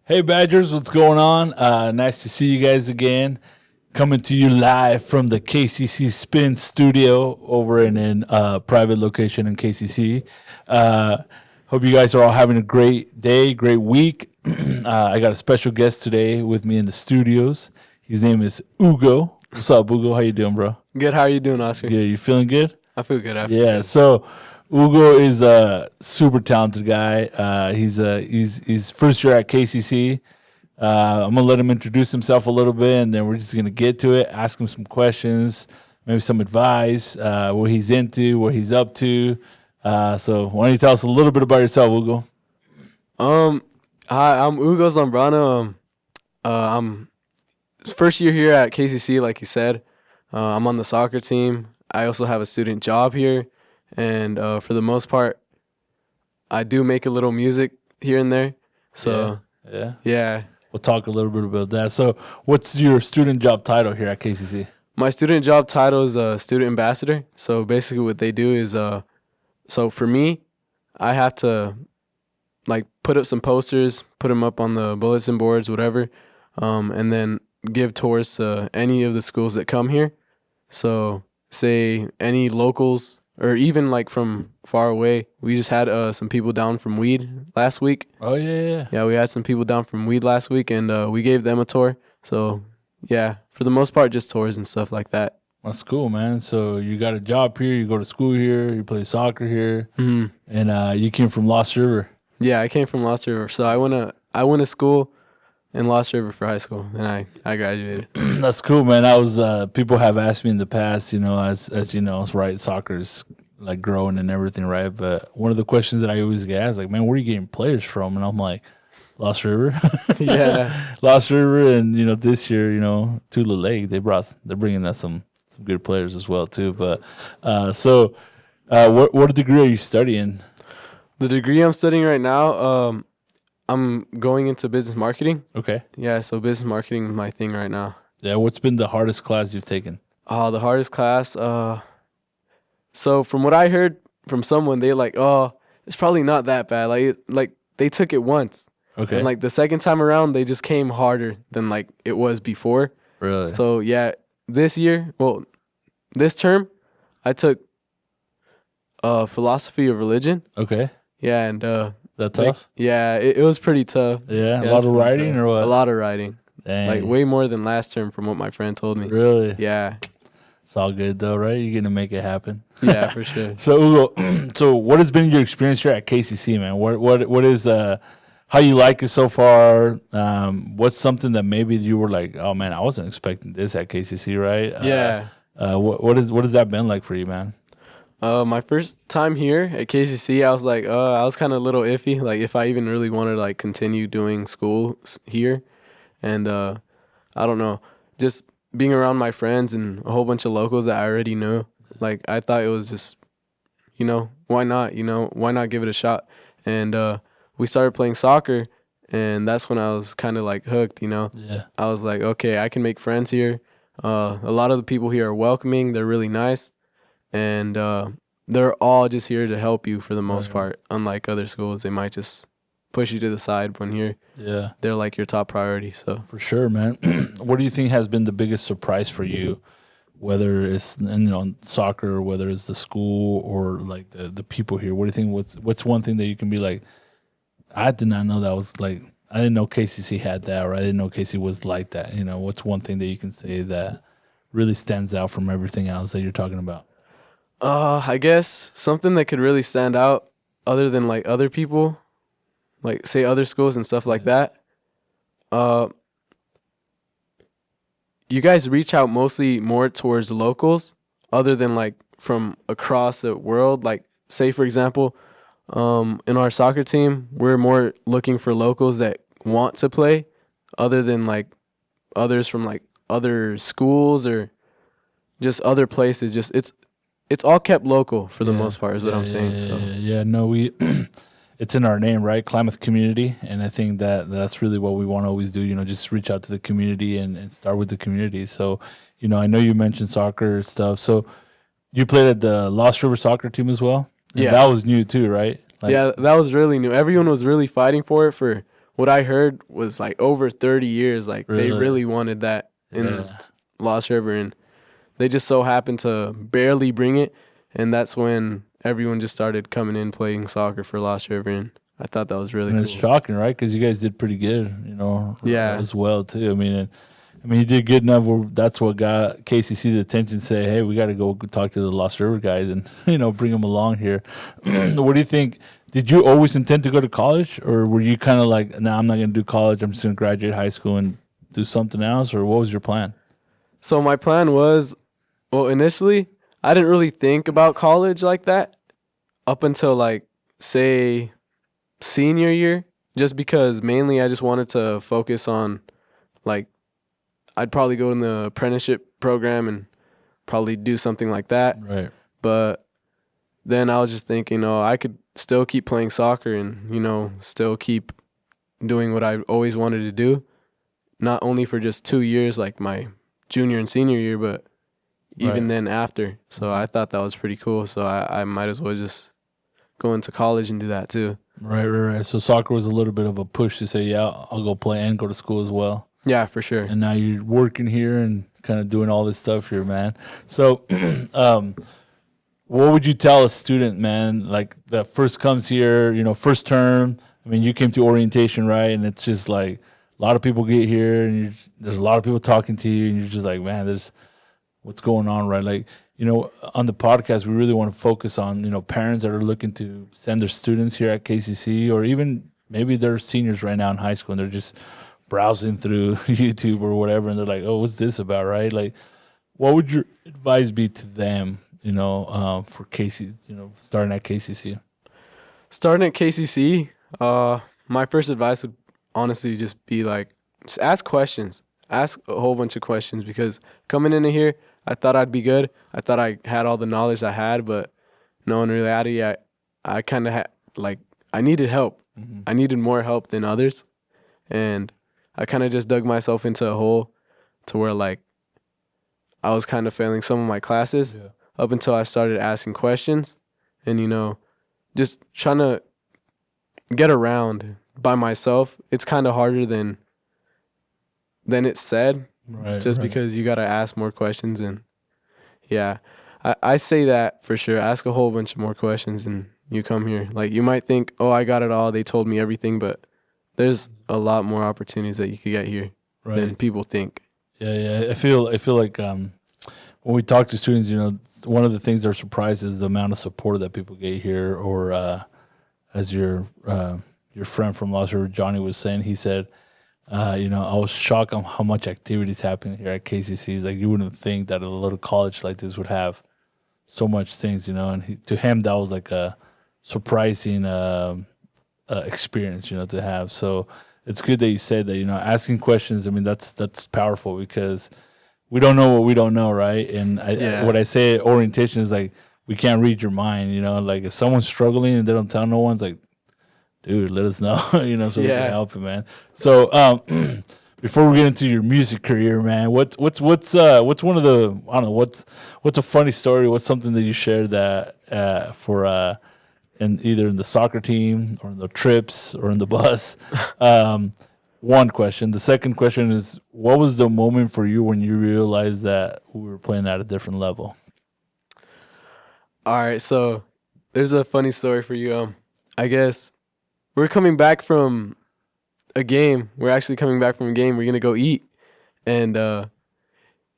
Hey Badgers, what's going on? Nice to see you guys again. Coming to you live from the KCC Spin Studio over in a private location in KCC. Hope you guys are all having a great day, great week. I got a special guest today with me in the studios. His name is Hugo. What's up, Hugo? How you doing, bro? Good. How are you doing, Oscar? Yeah, you feeling good? I feel good. I feel Yeah, good. so Hugo is a super talented guy. He's first year at KCC. I'm gonna let him introduce himself a little bit, and then we're just gonna get to it. Ask him some questions, maybe some advice, what he's into, what he's up to. So why don't you tell us a little bit about yourself, Hugo? Um, Hi, I'm Hugo Zambrano. I'm first year here at KCC, like you said. I'm on the soccer team. I also have a student job here, and for the most part, I do make a little music here and there. So Yeah. yeah, We'll talk a little bit about that. So, what's your student job title here at KCC? my student job title is student ambassador. So basically, what they do is so for me, I have to like put up some posters, put them up on the bulletin boards, whatever, and then give tours to any of the schools that come here. So say any locals or even like from far away. We just had some people down from Weed last week. Oh yeah. Yeah, we had some people down from Weed last week, and we gave them a tour. So yeah, for the most part, just tours and stuff like that. That's cool, man. So you got a job here, you go to school here, you play soccer here, and you came from Lost River. Yeah, I came from Lost River, so I went to school in Lost River for high school, and I graduated. That's cool, man. I was people have asked me in the past, as you know, right, soccer's like growing and everything, right? But one of the questions that I always get asked, like, man, where are you getting players from? And I'm like, Lost River, Yeah. Lost River, and this year, Tula Lake, they're bringing us some good players as well too. But what degree are you studying? The degree I'm studying right now, I'm going into business marketing. Okay, Yeah, so business marketing is my thing right now. yeah. What's been the hardest class you've taken? The hardest class. So from what I heard from someone, they like, oh, it's probably not that bad. Like they took it once, Okay, and like the second time around, they just came harder than like it was before. really? So yeah, this term, I took philosophy of religion. Okay, Yeah, and that like, tough? yeah, it was pretty tough. Yeah, a Yeah, lot it's of pretty writing tough. or what? A lot of writing. Dang. Like way more than last term from what my friend told me. Really? Yeah. It's all good though, right? You're gonna make it happen. Yeah, for sure. So Ugo, so what has been your experience here at KCC, man? What is how you like it so far? What's something that maybe you were like, oh man, I wasn't expecting this at KCC, right? Yeah. What has that been like for you, man? My first time here at KCC, I was like, I was kind of a little iffy, like if I even really wanted to like continue doing school here, and I don't know, just being around my friends and a whole bunch of locals that I already knew, like I thought it was just, why not, why not give it a shot, and we started playing soccer, and that's when I was kind of like hooked, Yeah. I was like, okay, I can make friends here. A lot of the people here are welcoming, they're really nice, and they're all just here to help you for the most Right. part. Unlike other schools, they might just push you to the side when here Yeah. they're like your top priority. So For sure, man. What do you think has been the biggest surprise for you? Whether it's soccer, whether it's the school or like the people here. What do you think? What's one thing that you can be like? I did not know that was like. I didn't know KCC had that, or I didn't know KC was like that. What's one thing that you can say that really stands out from everything else that you're talking about? I guess something that could really stand out other than like other people, like say other schools and stuff like that. Uh, you guys reach out mostly more towards locals other than like from across the world. Like say for example, in our soccer team, we're more looking for locals that want to play other than like others from like other schools or just other places. Just it's all kept local for the Yeah. most part is what Yeah, I'm saying. yeah, So yeah. No, we it's in our name, right? Klamath community, and I think that that's really what we want to always do. Just reach out to the community and start with the community. So, I know you mentioned soccer stuff. So, you played at the Lost River soccer team as well. And Yeah. that was new too, right? Like, yeah, that was really new. Everyone was really fighting for it for what I heard was like over 30 years. Like they Really? really wanted that in Yeah. Lost River, and they just so happened to barely bring it, and that's when everyone just started coming in playing soccer for Lost River, and I thought that was really And cool. it's shocking, right? Because you guys did pretty good, Yeah. as well too. I mean, you did good enough where that's what got KCC the attention. Say, hey, we got to go talk to the Lost River guys and bring them along here. What do you think? Did you always intend to go to college, or were you kind of like, nah, I'm not going to do college. I'm just going to graduate high school and do something else, or what was your plan? So my plan was, well, initially I didn't really think about college like that up until like say senior year, just because mainly I just wanted to focus on like I'd probably go in the apprenticeship program and probably do something like that. Right. But then I was just thinking, oh, I could still keep playing soccer and, still keep doing what I always wanted to do. Not only for just 2 years, like my junior and senior year, but even Right. then after. So I thought that was pretty cool. So I might as well just go into college and do that too. Right. So soccer was a little bit of a push to say, yeah, I'll go play and go to school as well. Yeah, for sure. And now you're working here and kind of doing all this stuff here, man. So, what would you tell a student, man, like that first comes here, first term? I mean, you came to orientation, right? And it's just like a lot of people get here, and there's a lot of people talking to you, and you're just like, man, there's what's going on, right? Like, on the podcast, we really want to focus on, parents that are looking to send their students here at KCC, or even maybe they're seniors right now in high school and they're just browsing through YouTube or whatever, and they're like, "Oh, what's this about?" Right? Like, what would your advice be to them? For KC, starting at KCC. Starting at KCC, my first advice would honestly just be like, just ask questions. Ask a whole bunch of questions, because coming into here, I thought I'd be good. I thought I had all the knowledge I had, but no, in reality, I kind of I needed help. Mm-hmm. I needed more help than others, and I kind of just dug myself into a hole to where like I was kind of failing some of my classes up until I started asking questions and, just trying to get around by myself. It's kind of harder than it's said, Right. because you got to ask more questions. And yeah, I say that for sure. Ask a whole bunch of more questions and you come here. Like you might think, oh, I got it all. They told me everything, but there's a lot more opportunities that you could get here than people think. Yeah. I feel like when we talk to students, one of the things they're surprised is the amount of support that people get here. Or as your friend from Lost River, Johnny, was saying, he said, I was shocked on how much activities happening here at KCC. He's like, you wouldn't think that a little college like this would have so much things, and to him that was like a surprising experience, to have. So it's good that you said that, asking questions. I mean, that's powerful, because we don't know what we don't know, right? And what I say at orientation is like, we can't read your mind, like if someone's struggling and they don't tell no one, it's like, dude, let us know, so we can help him, man. So before we get into your music career, man, what's one of the, I don't know, what's a funny story? What's something that you shared that for either in the soccer team or in the trips or in the bus? One question. The second question is, what was the moment for you when you realized that we were playing at a different level? All right, so there's a funny story for you. I guess we're coming back from a game. We're actually coming back from a game. We're gonna go eat, and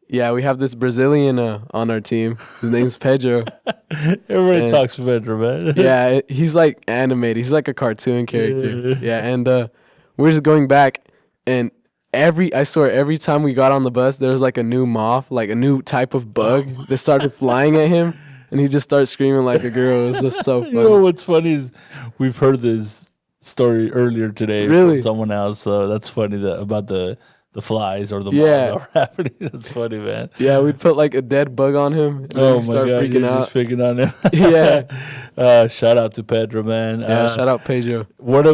we have this Brazilian on our team. His name's Pedro. Everybody talks Pedro, man. Yeah, he's like animated. He's like a cartoon character. Yeah, and we're just going back, and I swear every time we got on the bus, there was like a new moth, like a new type of bug that started flying at him, and he just started screaming like a girl. It was just so funny. What's funny is we've heard this story earlier today from someone else. So that's funny about the flies or the moths that were happening. That's funny, man. Yeah, we'd put like a dead bug on him. And oh my start god, freaking you're out. just picking on him. Yeah. Shout out to Pedro, man. Shout out Pedro. What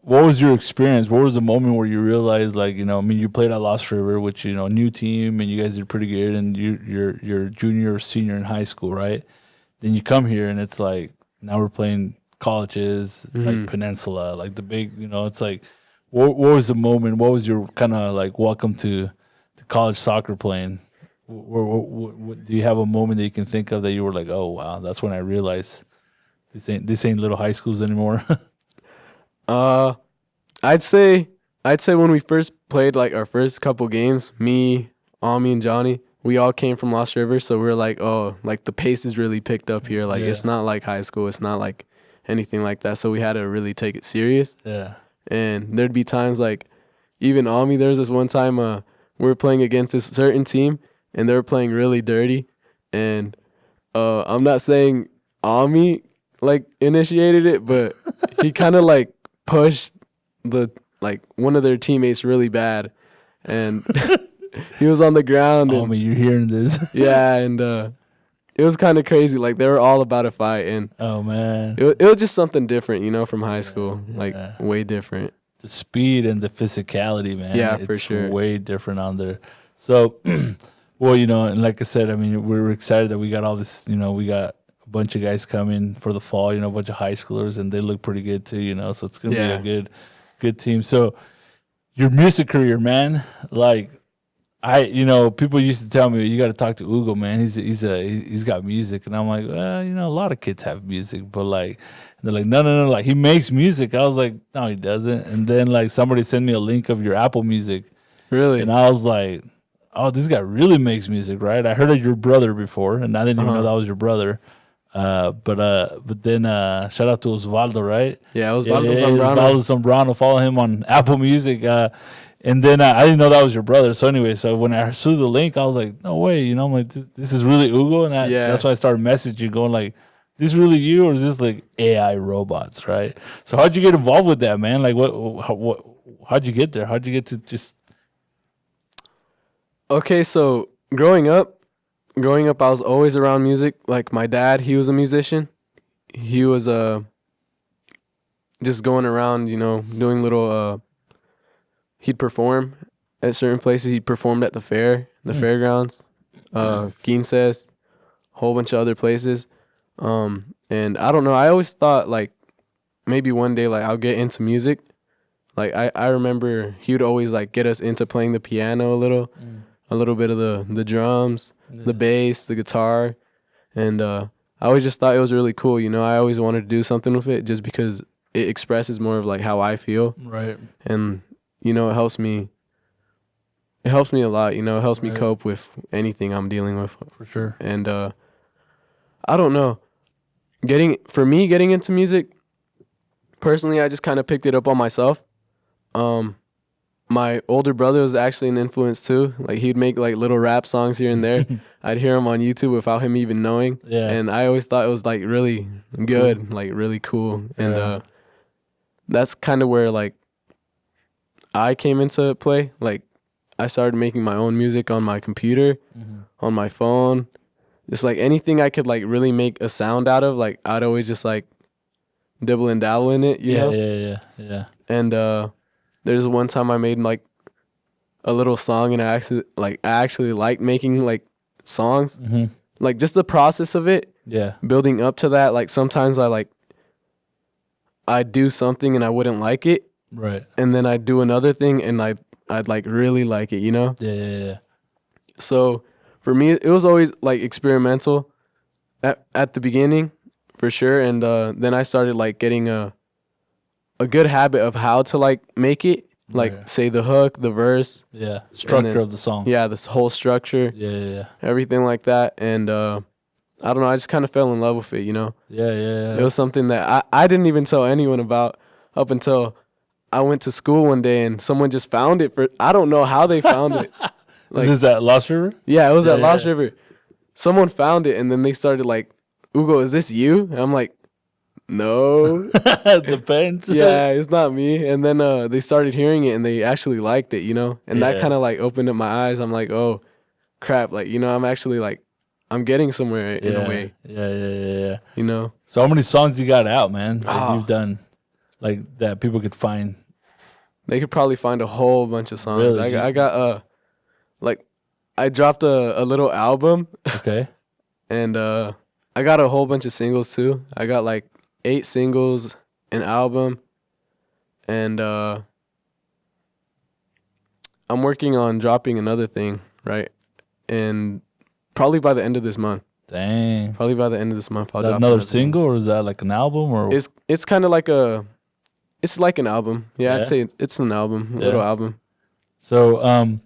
was your experience? What was the moment where you realized, like, you played at Lost River, which new team, and you guys did pretty good, and you're junior or senior in high school, right? Then you come here, and it's like now we're playing colleges, Mm-hmm. like Peninsula, like the big, it's like, what was the moment? What was your kind of like welcome to college soccer playing? Do you have a moment that you can think of that you were like, oh wow, that's when I realized this ain't little high schools anymore? Uh, I'd say when we first played like our first couple games, me, Ami, and Johnny, we all came from Lost River, so we are like, oh, like the pace is really picked up here. Like it's Yeah. not like high school, it's not like anything like that. So we had to really take it serious. Yeah. And there'd be times like, even Ami, there was this one time we were playing against this certain team, and they were playing really dirty. And I'm not saying Ami like initiated it, but he kind of like pushed one of their teammates really bad, and he was on the ground. Oh, And, man, you're hearing this. yeah, and it was kind of crazy. Like they were all about a fight, and Oh man, it was just something different, from high school, yeah. like way different. the speed and the physicality, man. Yeah, it's for sure. way different on there. So, well, and like I said, I mean, we were excited that we got all this. We got a bunch of guys coming for the fall. A bunch of high schoolers, and they look pretty good too. So it's gonna Yeah. be a good team. So, your music career, man, like. People used to tell me you got to talk to Hugo, man. He's got music, and I'm like, well, a lot of kids have music, but like, they're like, no, like he makes music. I was like, no, he doesn't. And then like somebody sent me a link of your Apple Music, Really? and I was like, oh, this guy really makes music, right? I heard of your brother before, and I didn't even know that was your brother. But then shout out to Osvaldo, right? Yeah, Osvaldo Zambrano. Osvaldo Zambrano. Follow him on Apple Music. And then I didn't know that was your brother. So anyway, so when I saw the link, I was like, no way, I'm like, this is really Hugo, and that's why I started messaging, going like, this really you, or is this like AI robots, right? So how'd you get involved with that, man? Like, how'd you get there? How'd you get to just? Okay, so growing up, I was always around music. Like my dad, he was a musician. He was just going around, doing little. He'd perform at certain places. He performed at the fairgrounds, Quinces, a whole bunch of other places. And I don't know. I always thought like maybe one day like I'll get into music. Like I remember he would always like get us into playing the piano a little bit of the drums, the bass, the guitar, and I always just thought it was really cool. I always wanted to do something with it just because it expresses more of like how I feel, Right. and it helps me. It helps me a lot. It helps me cope with anything I'm dealing with. For sure. And I don't know. Getting into music, personally, I just kind of picked it up on myself. My older brother was actually an influence too. Like he'd make like little rap songs here and there. I'd hear him on YouTube without him even knowing. Yeah. And I always thought it was like really good, like really cool. And that's kind of where like I came into play. Like I started making my own music on my computer, on my phone. Just like anything I could like really make a sound out of, like I'd always just like dibble and dabble in it, you know? Yeah. And there's one time I made like a little song, and I actually like making like songs. Like just the process of it. Yeah. Building up to that. Like sometimes I'd do something and I wouldn't like it. Right. And then I'd do another thing and I'd like really like it, Yeah. So for me, it was always like experimental at the beginning, for sure. And then I started like getting a good habit of how to like make it, like say the hook, the verse. Yeah. Structure of the song. Yeah, this whole structure. Yeah. Everything like that. And I don't know, I just kind of fell in love with it, Yeah. It was something that I didn't even tell anyone about up until I went to school one day and someone just found it. I don't know how they found it. Like, is this at Lost River? Yeah, it was at Lost River. Someone found it and then they started like, Hugo, is this you? And I'm like, no. Depends. Yeah, it's not me. And then they started hearing it and they actually liked it, And that kind of like opened up my eyes. I'm like, oh, crap. Like, I'm actually like, I'm getting somewhere in a way. Yeah. So how many songs you got out, man, that you've done, like that people could find? They could probably find a whole bunch of songs. Really? I got like I dropped a little album. Okay. And I got a whole bunch of singles too. I got like 8 singles, an album, and I'm working on dropping another thing, right? And probably by the end of this month. Dang. Probably by the end of this month, I'll Is that drop another single, or is that like an album, or It's kind of like it's like an album. Yeah, Yeah? I'd say it's an album, a little album. so?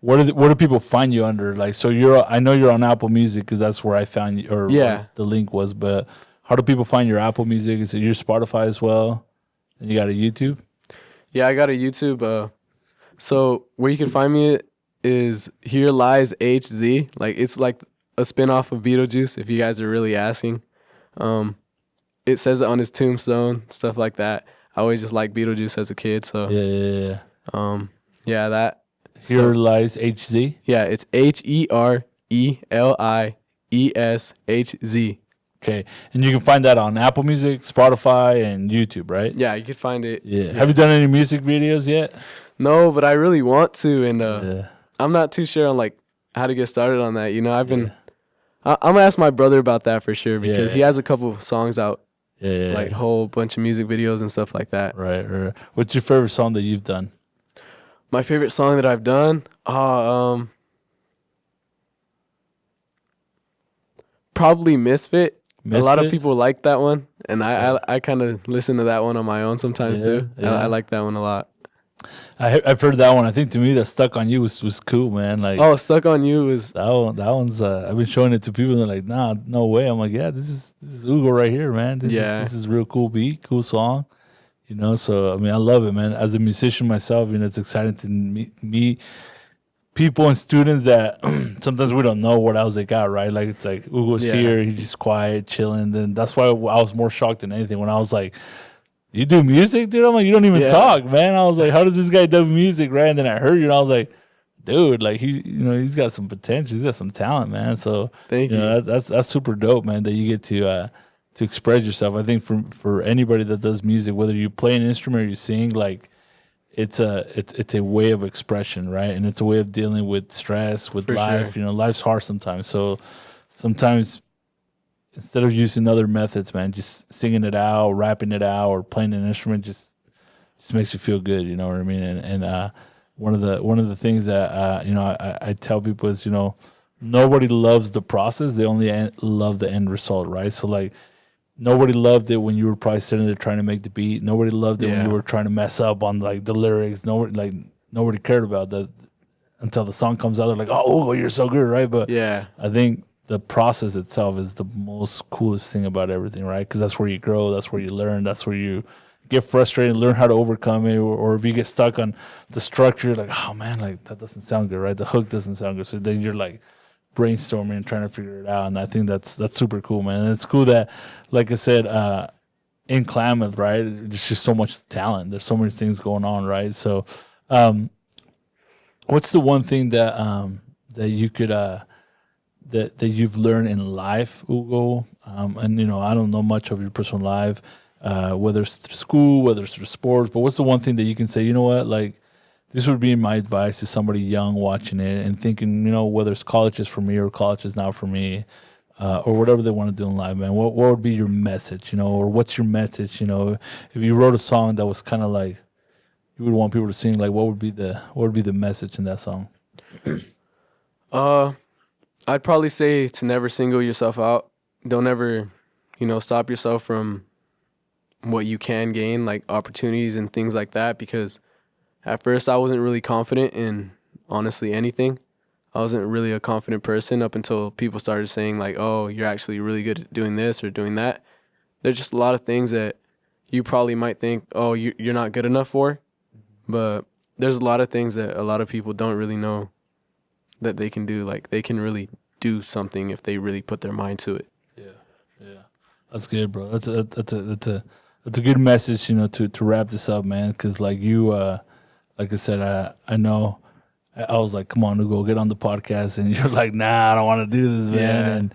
Where do people find you under? Like, so I know you're on Apple Music because that's where I found you, or Yeah. what the link was. But how do people find your Apple Music? Is it your Spotify as well? And you got a YouTube? Yeah, I got a YouTube. So where you can find me is Here Lies HZ. Like it's like a spinoff of Beetlejuice. If you guys are really asking, it says it on his tombstone, stuff like that. I always just like Beetlejuice as a kid, so Yeah. yeah, that. Here Lies HZ. Yeah, it's HerLieshZ. Okay, and you can find that on Apple Music, Spotify, and YouTube, right? Yeah, you could find it. Yeah. Have you done any music videos yet? No, but I really want to, and Yeah. I'm not too sure on like how to get started on that. You know, I'm gonna ask my brother about that for sure because he has a couple of songs out, Yeah. like whole bunch of music videos and stuff like that. Right. What's your favorite song that you've done? My favorite song that I've done, probably Misfit. A lot of people like that one, and I kind of listen to that one on my own sometimes too. Yeah. I like that one a lot. I've heard that one. I think to me that Stuck on You was cool, man. Like, Oh, Stuck on You was that one's. I've been showing it to people, and they're like, "Nah, no way." I'm like, "Yeah, this is Hugo right here, man. This is real cool beat, cool song." You know, so I mean, I love it, man. As a musician myself, you know, it's exciting to meet people and students that sometimes we don't know what else they got, right? Like it's like Hugo's here, he's just quiet, chilling. Then that's why I was more shocked than anything when I was like, "You do music, dude?" I'm like, "You don't even talk, man." I was like, "How does this guy do music?" Right? And then I heard you, and I was like, "Dude, like he's got some potential, he's got some talent, man." So Thank you. know, that's super dope, man. That you get to express yourself. I think for anybody that does music, whether you play an instrument or you sing, like it's a way of expression, right? And it's a way of dealing with stress, with life. Sure. You know, life's hard sometimes. So sometimes instead of using other methods, man, just singing it out, rapping it out, or playing an instrument just makes you feel good. You know what I mean? And one of the things that I tell people is, you know, nobody loves the process; they only love the end result, right? So like. Nobody loved it when you were probably sitting there trying to make the beat. Nobody loved it when you were trying to mess up on like the lyrics. Nobody cared about that until the song comes out. They're like, "Oh, you're so good," right? But Yeah. I think the process itself is the most coolest thing about everything, right? Because that's where you grow, that's where you learn, that's where you get frustrated, learn how to overcome it, or if you get stuck on the structure, like, "Oh man, like that doesn't sound good," right? The hook doesn't sound good, so then you're like brainstorming and trying to figure it out. And I think that's super cool, man. And it's cool that, like I said, in Klamath, right, there's just so much talent. There's so many things going on, right? So what's the one thing that that you could that you've learned in life, Hugo? And you know, I don't know much of your personal life, whether it's through school, whether it's through sports, but what's the one thing that you can say, you know what, like, this would be my advice to somebody young watching it and thinking, you know, whether it's college is for me or college is not for me, or whatever they want to do in life, man. What would be your message, you know, or what's your message, you know? If you wrote a song that was kind of like you would want people to sing, like what would be the message in that song? I'd probably say to never single yourself out. Don't ever, you know, stop yourself from what you can gain, like opportunities and things like that, because at first, I wasn't really confident in, honestly, anything. I wasn't really a confident person up until people started saying, like, "Oh, you're actually really good at doing this or doing that." There's just a lot of things that you probably might think, "Oh, you're not good enough for." But there's a lot of things that a lot of people don't really know that they can do. Like, they can really do something if they really put their mind to it. Yeah. That's good, bro. That's a good message, you know, to wrap this up, man, because like you like I said, I know I was like, "Come on, Hugo, get on the podcast," and you're like, "Nah, I don't want to do this, man."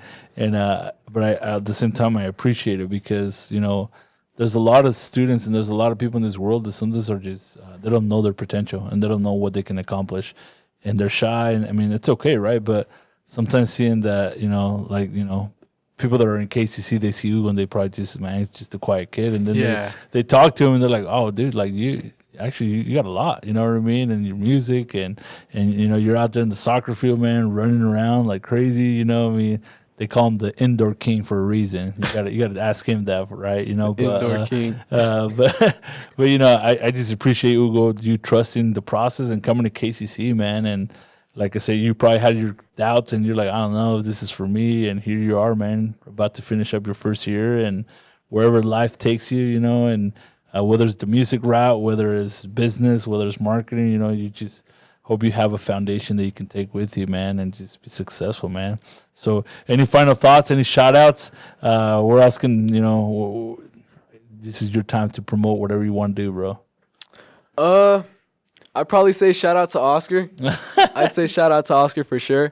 But at the same time, I appreciate it because, you know, there's a lot of students and there's a lot of people in this world that sometimes are just they don't know their potential and they don't know what they can accomplish, and they're shy. And I mean, it's okay, right? But sometimes seeing that, you know, like, you know, people that are in KCC, they see Hugo and they probably just, man, he's just a quiet kid. And then Yeah. they talk to him and they're like, oh, dude, like you got a lot, you know what I mean? And your music and you know, you're out there in the soccer field, man, running around like crazy, you know what I mean? They call him the indoor king for a reason. You gotta ask him that, right? You know, but, Indoor king. But you know, I just appreciate Hugo, you trusting the process and coming to KCC, man. And like I said, you probably had your doubts and you're like, I don't know if this is for me. And here you are, man, about to finish up your first year and wherever life takes you, you know, and whether it's the music route, whether it's business, whether it's marketing, you know, you just hope you have a foundation that you can take with you, man, and just be successful, man. So any final thoughts, any shout outs? We're asking, you know, this is your time to promote whatever you want to do, bro. I'd probably say shout out to Oscar. I'd say shout out to Oscar for sure.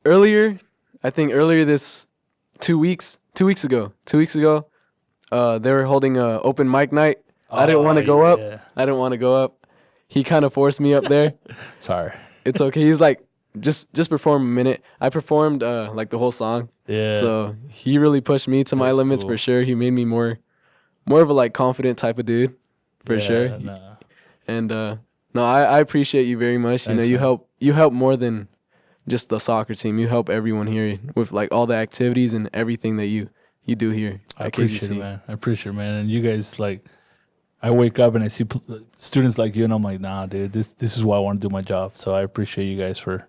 Earlier this 2 weeks ago, they were holding a open mic night. I didn't want to go up. I didn't want to go up. He kind of forced me up there. Sorry. It's okay. He's like, just perform a minute. I performed like the whole song. Yeah. So he really pushed me to my limits for sure. He made me more of a like confident type of dude for sure. Nah. And no, I appreciate you very much. Thanks, you know, man. you help more than just the soccer team. You help everyone here with like all the activities and everything that you do here I at appreciate KCC. it, man. I appreciate it, man. And you guys, like, I wake up and I see students like you, and I'm like, nah, dude, this is why I want to do my job. So I appreciate you guys for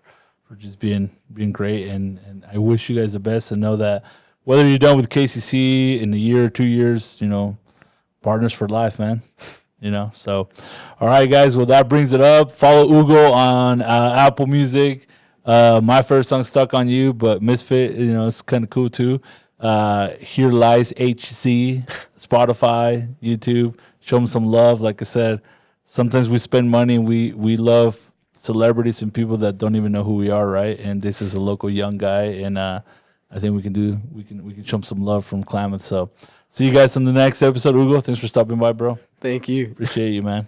just being great, and I wish you guys the best, and know that whether you're done with KCC in a year or 2 years, you know, partners for life, man. You know, so all right, guys. Well, that brings it up. Follow Hugo on Apple Music. My first song, "Stuck on You," but Misfit, you know, it's kind of cool too. Here Lies HC, Spotify, YouTube. Show them some love. Like I said, sometimes we spend money and we love celebrities and people that don't even know who we are, right? And this is a local young guy, and I think we can show him some love from Klamath. So see you guys on the next episode. Hugo, thanks for stopping by, bro. Thank you. Appreciate you, man.